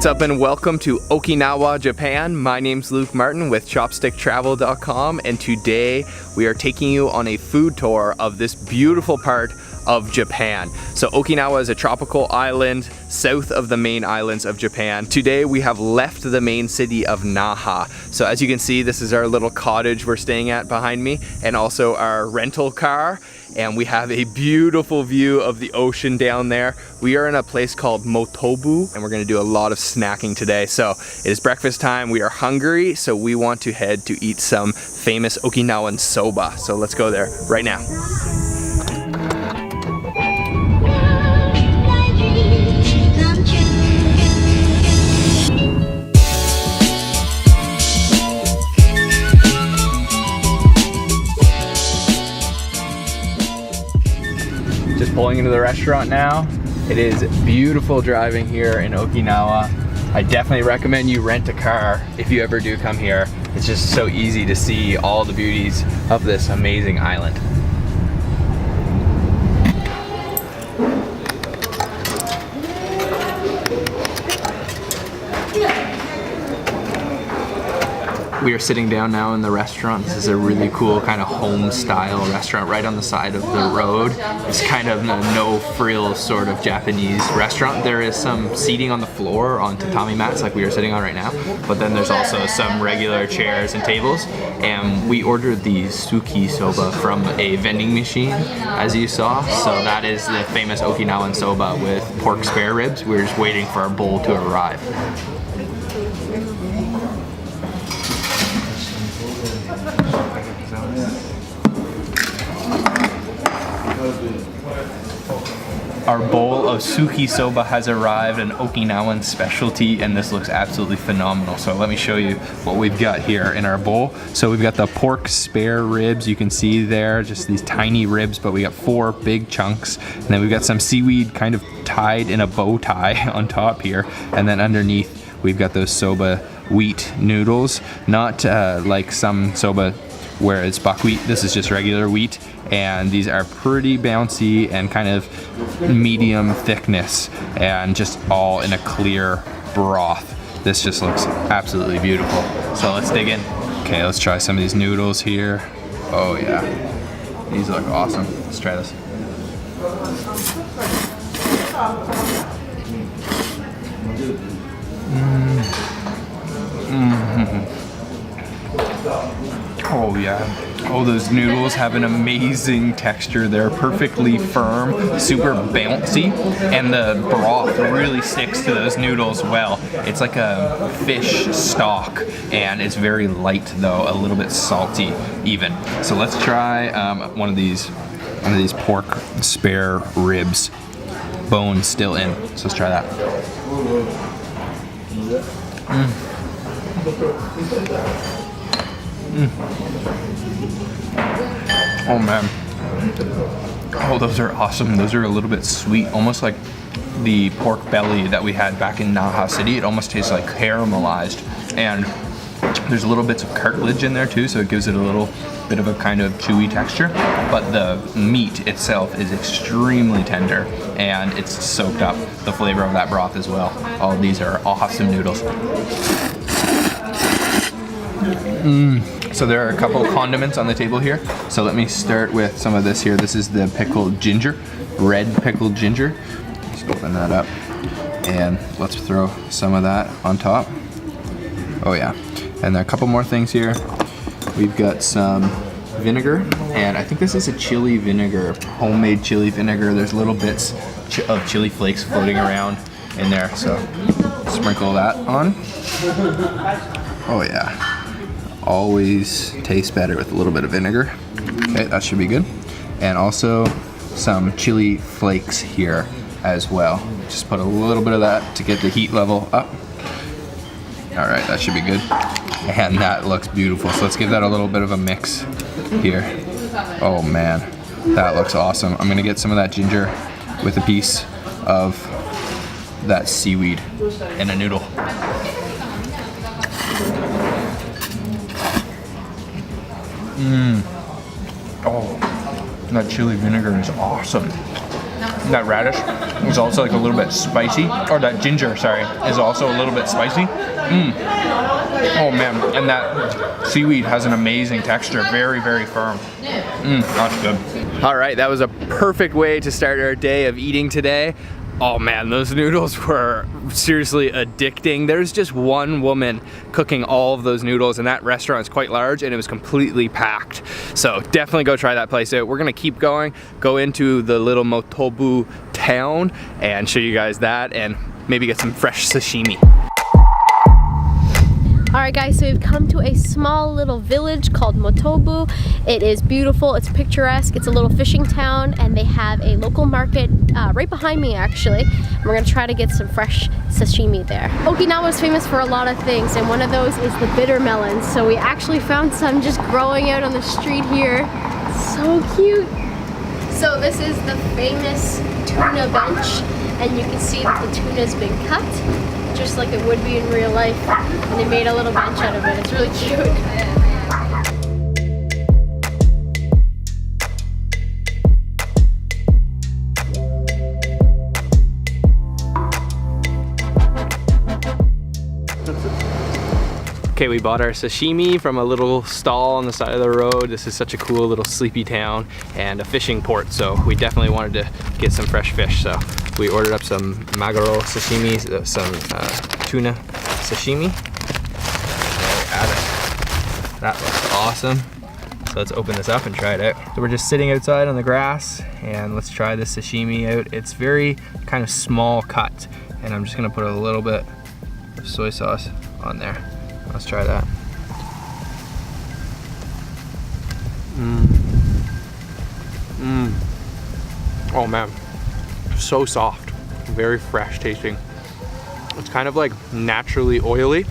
What's up and welcome to Okinawa, Japan. My name's Luke Martin with chopsticktravel.com, and today we are taking you on a food tour of this beautiful part of Japan. So Okinawa is a tropical island south of the main islands of Japan. Today we have left the main city of Naha. So as you can see, this is our little cottage we're staying at behind me, and also our rental car. And we have a beautiful view of the ocean down there. We are in a place called Motobu, and we're gonna do a lot of snacking today. So it is breakfast time, we are hungry, so we want to head to eat some famous Okinawan soba. So let's go there right now. Just pulling into the restaurant now. It is beautiful driving here in Okinawa. I definitely recommend you rent a car if you ever do come here. It's just so easy to see all the beauties of this amazing island. We are sitting down now in the restaurant. This is a really cool kind of home style restaurant right on the side of the road. It's kind of a no frills sort of Japanese restaurant. There is some seating on the floor on tatami mats like we are sitting on right now, but then there's also some regular chairs and tables. And we ordered the suki soba from a vending machine, as you saw. So that is the famous Okinawan soba with pork spare ribs. We're just waiting for our bowl to arrive. Our bowl of suki soba has arrived, an Okinawan specialty, and this looks absolutely phenomenal. So let me show you what we've got here in our bowl. So we've got the pork spare ribs, you can see there, just these tiny ribs, but we got 4 big chunks. And then we've got some seaweed kind of tied in a bow tie on top here. And then underneath, we've got those soba wheat noodles, not like some soba where it's buckwheat. This is just regular wheat, and these are pretty bouncy and kind of medium thickness, and just all in a clear broth. This just looks absolutely beautiful. So let's dig in. Okay, let's try some of these noodles here. Oh yeah, these look awesome. Let's try this. Oh yeah. Oh, those noodles have an amazing texture. They're perfectly firm, super bouncy, and the broth really sticks to those noodles well. It's like a fish stock, and it's very light though, a little bit salty even. So let's try one of these pork spare ribs, bone still in. So let's try that. Oh man. Oh, those are awesome. Those are a little bit sweet, almost like the pork belly that we had back in Naha City. It almost tastes like caramelized, and there's little bits of cartilage in there too, so it gives it a little bit of a kind of chewy texture. But the meat itself is extremely tender, and it's soaked up the flavor of that broth as well. Oh, these are awesome noodles. So there are a couple condiments on the table here. So let me start with some of this here. This is the pickled ginger, red pickled ginger. Just open that up, and let's throw some of that on top. Oh yeah, and there are a couple more things here. We've got some vinegar, and I think this is a chili vinegar, homemade chili vinegar. There's little bits of chili flakes floating around in there, so sprinkle that on. Oh yeah. Always tastes better with a little bit of vinegar. Okay, that should be good. And also some chili flakes here as well. Just put a little bit of that to get the heat level up. All right, that should be good. And that looks beautiful. So let's give that a little bit of a mix here. Oh man, that looks awesome. I'm gonna get some of that ginger with a piece of that seaweed in a noodle. Oh, that chili vinegar is awesome. That radish is also like a little bit spicy, or that ginger, sorry, is also a little bit spicy. Oh man, and that seaweed has an amazing texture, very, very firm. That's good. All right, that was a perfect way to start our day of eating today. Oh man, those noodles were seriously addicting. There's just one woman cooking all of those noodles, and that restaurant is quite large and it was completely packed. So definitely go try that place out. We're gonna keep going, go into the little Motobu town and show you guys that and maybe get some fresh sashimi. Alright guys, so we've come to a small little village called Motobu. It is beautiful, it's picturesque, it's a little fishing town, and they have a local market right behind me actually. And we're gonna try to get some fresh sashimi there. Okinawa is famous for a lot of things, and one of those is the bitter melons. So we actually found some just growing out on the street here. So cute. So this is the famous tuna bench, and you can see that the tuna's been cut just like it would be in real life, and they made a little bench out of it. It's really cute. Okay, we bought our sashimi from a little stall on the side of the road. This is such a cool little sleepy town and a fishing port, so we definitely wanted to get some fresh fish. So we ordered up some maguro sashimi, some tuna sashimi. That looks awesome. So let's open this up and try it out. So we're just sitting outside on the grass and let's try this sashimi out. It's very kind of small cut, and I'm just gonna put a little bit of soy sauce on there. Let's try that. Oh man, so soft, very fresh tasting. It's kind of like naturally oily,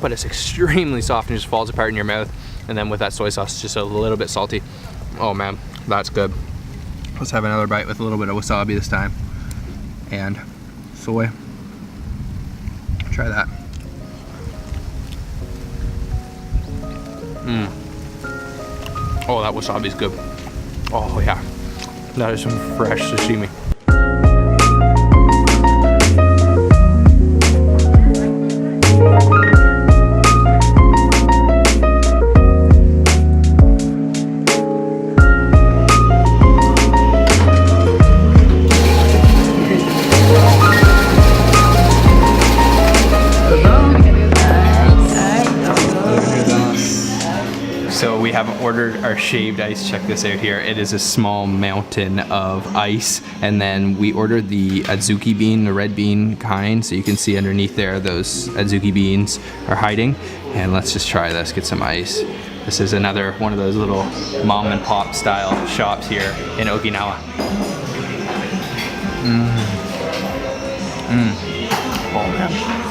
but it's extremely soft and just falls apart in your mouth. And then with that soy sauce, it's just a little bit salty. Oh man, that's good. Let's have another bite with a little bit of wasabi this time. And soy. Try that. Oh, that wasabi's good. Oh yeah, that is some fresh sashimi. So we have ordered our shaved ice. Check this out here. It is a small mountain of ice. And then we ordered the adzuki bean, the red bean kind. So you can see underneath there, those adzuki beans are hiding. And let's just try this, get some ice. This is another one of those little mom and pop style shops here in Okinawa. Oh man.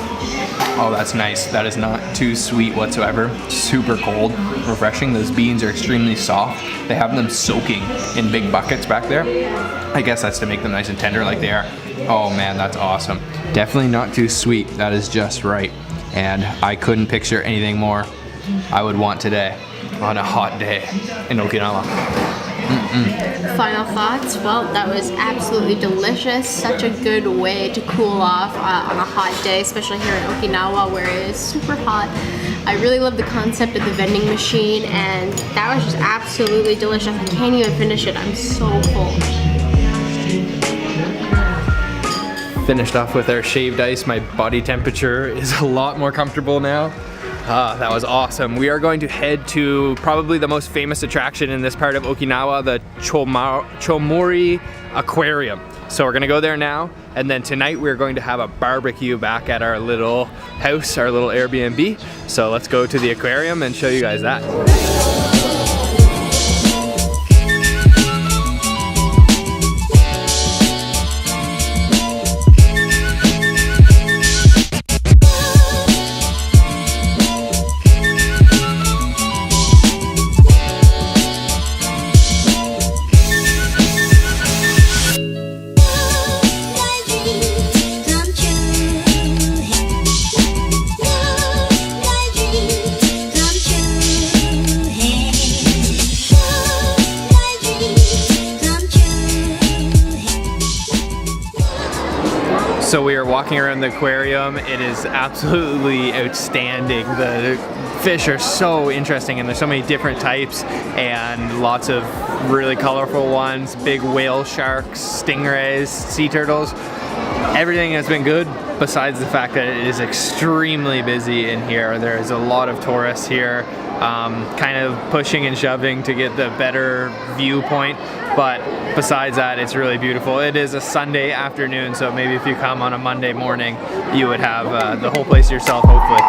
Oh, that's nice. That is not too sweet whatsoever. Super cold, refreshing. Those beans are extremely soft. They have them soaking in big buckets back there. I guess that's to make them nice and tender like they are. Oh man, that's awesome. Definitely not too sweet. That is just right. And I couldn't picture anything more I would want today on a hot day in Okinawa. Final thoughts? Well, that was absolutely delicious. Such a good way to cool off on a hot day, especially here in Okinawa where it is super hot. I really love the concept of the vending machine, and that was just absolutely delicious. I can't even finish it. I'm so full. Finished off with our shaved ice. My body temperature is a lot more comfortable now. That was awesome. We are going to head to probably the most famous attraction in this part of Okinawa, the Churaumi Aquarium. So we're gonna go there now, and then tonight we're going to have a barbecue back at our little house, our little Airbnb. So let's go to the aquarium and show you guys that. So we are walking around the aquarium. It is absolutely outstanding. The fish are so interesting and there's so many different types and lots of really colorful ones, big whale sharks, stingrays, sea turtles. Everything has been good besides the fact that it is extremely busy in here. There's a lot of tourists here, kind of pushing and shoving to get the better viewpoint. But besides that, it's really beautiful. It is a Sunday afternoon, so maybe if you come on a Monday morning, you would have the whole place to yourself, hopefully.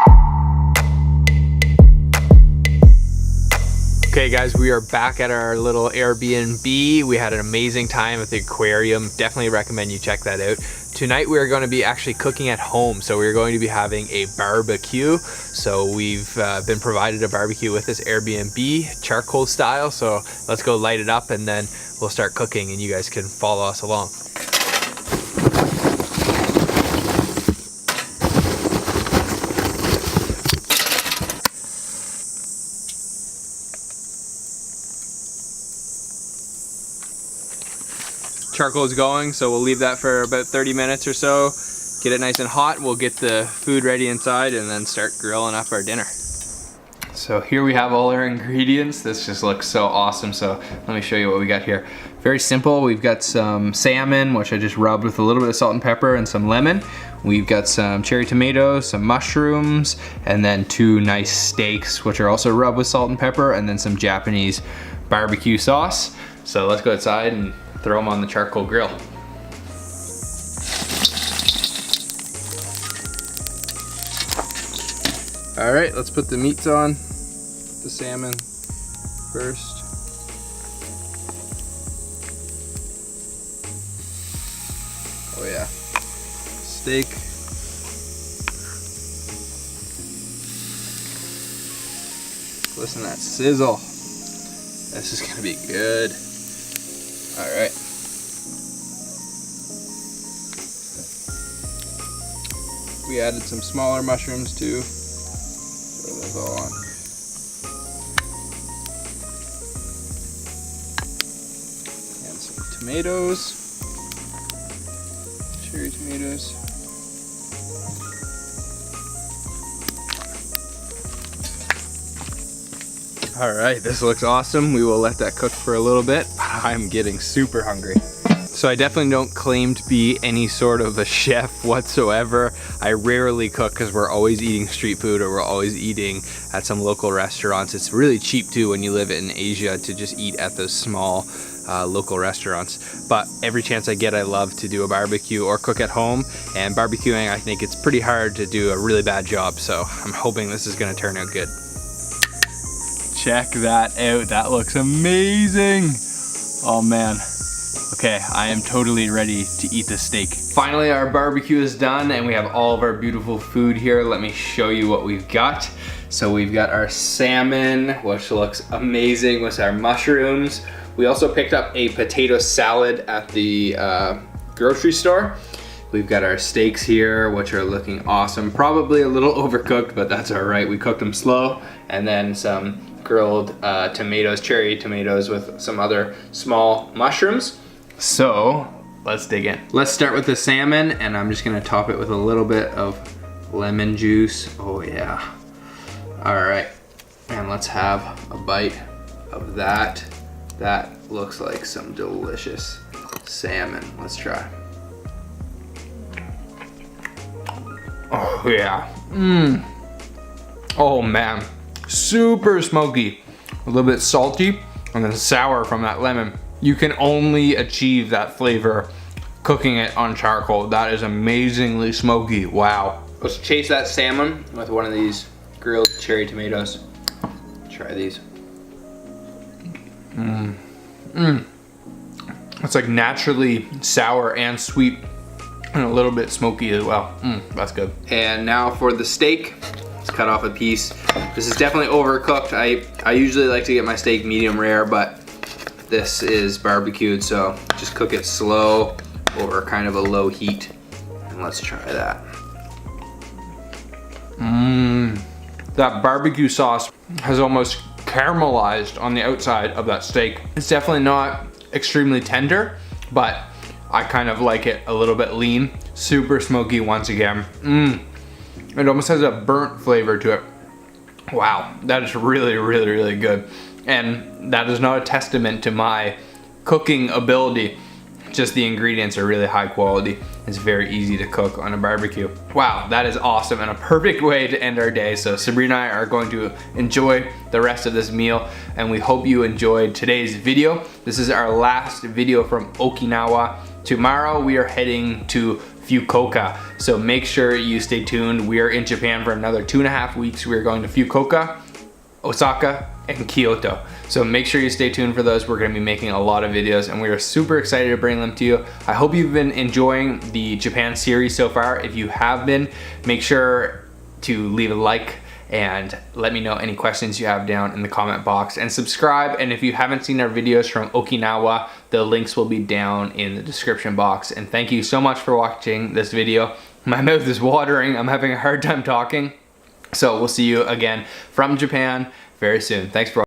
Okay guys, we are back at our little Airbnb. We had an amazing time at the aquarium. Definitely recommend you check that out. Tonight we are going to be actually cooking at home. So we're going to be having a barbecue. So we've been provided a barbecue with this Airbnb, charcoal style. So let's go light it up and then we'll start cooking and you guys can follow us along. Charcoal is going, so we'll leave that for about 30 minutes or so. Get it nice and hot. We'll get the food ready inside and then start grilling up our dinner. So here we have all our ingredients. This just looks so awesome. So let me show you what we got here. Very simple. We've got some salmon, which I just rubbed with a little bit of salt and pepper and some lemon. We've got some cherry tomatoes, some mushrooms, and then 2 nice steaks, which are also rubbed with salt and pepper, and then some Japanese barbecue sauce. So let's go outside and throw them on the charcoal grill. All right, let's put the meats on. The salmon first. Oh yeah. Steak. Listen to that sizzle. This is gonna be good. All right. We added some smaller mushrooms too. Throw those all on. And some tomatoes. Cherry tomatoes. All right, this looks awesome. We will let that cook for a little bit. I'm getting super hungry. So I definitely don't claim to be any sort of a chef whatsoever. I rarely cook because we're always eating street food or we're always eating at some local restaurants. It's really cheap too when you live in Asia to just eat at those small local restaurants. But every chance I get, I love to do a barbecue or cook at home. And barbecuing, I think it's pretty hard to do a really bad job. So I'm hoping this is gonna turn out good. Check that out, that looks amazing. Oh man. Okay, I am totally ready to eat this steak. Finally, our barbecue is done and we have all of our beautiful food here. Let me show you what we've got. So we've got our salmon, which looks amazing with our mushrooms. We also picked up a potato salad at the grocery store. We've got our steaks here, which are looking awesome. Probably a little overcooked, but that's all right. We cooked them slow. And then some grilled tomatoes, cherry tomatoes with some other small mushrooms. So let's dig in. Let's start with the salmon and I'm just gonna top it with a little bit of lemon juice. Oh yeah. All right, and let's have a bite of that. That looks like some delicious salmon. Let's try. Oh yeah. Oh man. Super smoky, a little bit salty, and then sour from that lemon. You can only achieve that flavor cooking it on charcoal. That is amazingly smoky, wow. Let's chase that salmon with one of these grilled cherry tomatoes. Try these. It's like naturally sour and sweet and a little bit smoky as well. That's good. And now for the steak. Let's cut off a piece. This is definitely overcooked. I usually like to get my steak medium rare, but this is barbecued, so just cook it slow over kind of a low heat. And let's try that. That barbecue sauce has almost caramelized on the outside of that steak. It's definitely not extremely tender, but I kind of like it a little bit lean. Super smoky once again. It almost has a burnt flavor to it. Wow, that is really, really, really good. And that is not a testament to my cooking ability. Just the ingredients are really high quality. It's very easy to cook on a barbecue. Wow, that is awesome and a perfect way to end our day. So Sabrina and I are going to enjoy the rest of this meal, and we hope you enjoyed today's video. This is our last video from Okinawa. Tomorrow we are heading to Fukuoka, so make sure you stay tuned. We are in Japan for another 2.5 weeks. We are going to Fukuoka, Osaka, and Kyoto. So make sure you stay tuned for those. We're gonna be making a lot of videos and we are super excited to bring them to you. I hope you've been enjoying the Japan series so far. If you have been, make sure to leave a like and let me know any questions you have down in the comment box, and subscribe. And if you haven't seen our videos from Okinawa, the links will be down in the description box. And thank you so much for watching this video. My mouth is watering. I'm having a hard time talking. So we'll see you again from Japan very soon. Thanks for watching.